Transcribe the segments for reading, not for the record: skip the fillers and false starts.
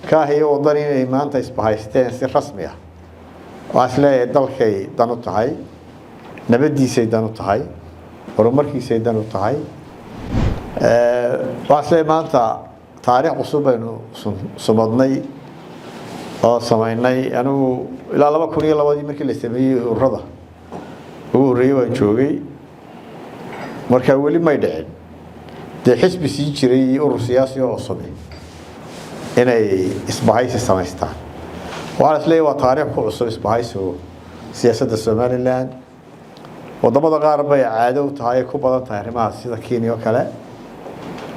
كاهي وضرين إيمان تسبحيستين سي رسمية وأصله دلكي دانو تهاي نبدي سيدانو تهاي ورمركي سيدانو تهاي وأصله إيمان تاريخ عصوبة إنه صمدني أو سمعناي أنو إلى لما كوني لما دي مركي الاستماعي الرضا هو ريوان شوقي مركي أولي ما يدعين ده حسب سيجري أو سياسي أو صبي هنا إسباعيس السماستان وعلى سلي وتاريخ عصوب إسباعيس سياسة السوماليلاند وضمن غاربة عادة وتهاي كوبا تهري مع سيدا كينيا وكلا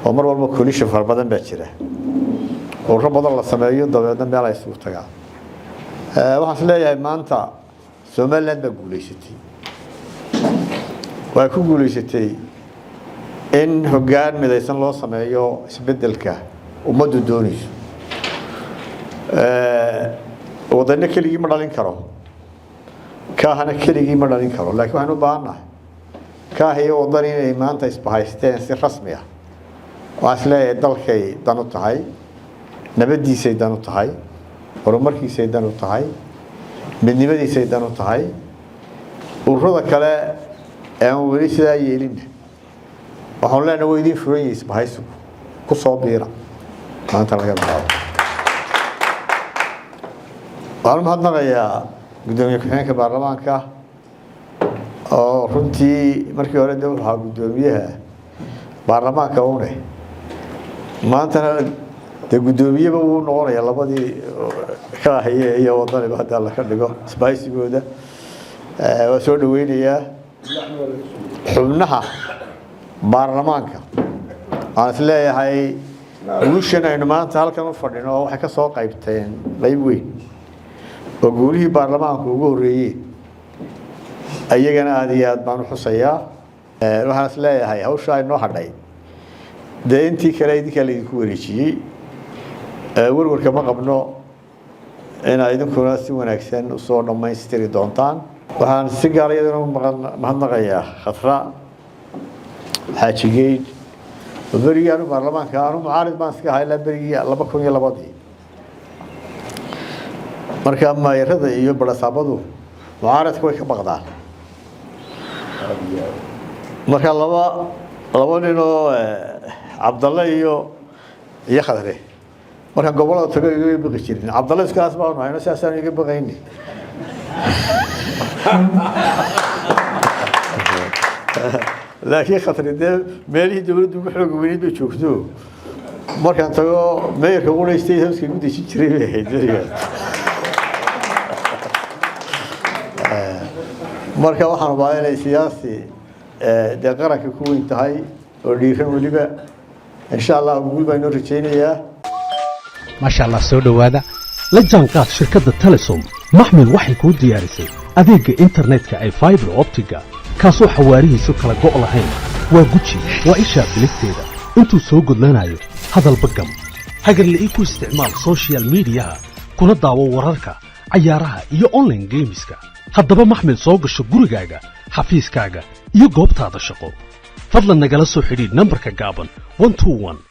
ومر والله كوني شفر بدن بتشره وربنا الله سمايه ضمن بيلا يسوق تجا waxaan leeyahay maanta Soomaaliland baa guuleysatay way ku guuleysatay in hoggaan midaysan loo sameeyo isbedelka ummaddu doonayso wadana keligii ma dhalin karo kaahana keligii ma dhalin karo laakiin waxaan u baahanahay kaahiyo wadan inay maanta isbahaysteen si rasmi ah waas leeyahay dalkay dan u tahay nabadiisay dan u tahay horumarkiisay dan u tahay midnimadiisay dan u tahay ururada kale ee weli sida yeelin waxaan leenahay way idin furan yihiin bahaysu ku soo biira maanta laga bilaabo waxaan mahadnaqayaa gudoomiye ku-xigeenka baarlamaanka oo runtii markii hore dee waxaa gudoomiyaha baarlamaanka uune maantana de gudoomiyaba uu noqonaya labadii ka haye iyo wadaniba hadda la ka dhigo isbahaysigooda waa soo dhaweynayaa xubnaha baarlamaanka aan isleeyahay guushan aynu maanta halkan u fadhino waxay ka soo qaybteen qayb weyn oo guulihii baarlamaanku ugu horeeyay ayagana aad iyo aad baan u xusayaa waxaan isleeyahay hawsha ay noo hadhay dee intii kale idinka laydinku wareejiyey warwarka ma qabno in idinkuna si wanaagsan u soo dhamaystiri doontaan waxaan si gaar ah mahadnaqayaa khatra xaajigeed barigaan baarlamaanka aanu mucaarid baan iska hayla barigii 2002 marka maayirada iyo barasaabadu mucaaradku way ka baqdaan marka laba nin oo Cabdalla iyo Khadre marka gobolada tago iga baqi jirin Cabdalla iskaas baan hayno saasaan iga baqayni laakiin Khadre meelihii dawladdu ugu xoog weynid bay joogto markaan tago meeyarka qureystay hawska ugu deji jiray bay ahayd marka waxaan baahanay siyaasi de qaranka ku weyn tahay oo dhiiran waliba insha Allah guul baan u rajaynayaa ما شاء الله سو دhowaada la jaanqaad shirkadda Telesom maxmed waxay ku diyaarisay adeega internetka ay fiber optiga kaasoo xawaarihiisu kala go' lahayn waa guji waa isha bilisteeda intuu soo gudlanayo hadalba gam hagarlii ku isticmaal social media kuna daawo wararka ciyaaraha iyo online gameska haddaba maxmed soo gasho gurigaaga xafiiskaaga iyo goobtaada shaqo fadlan nagala soo xidhiidh nambarka gaaban 121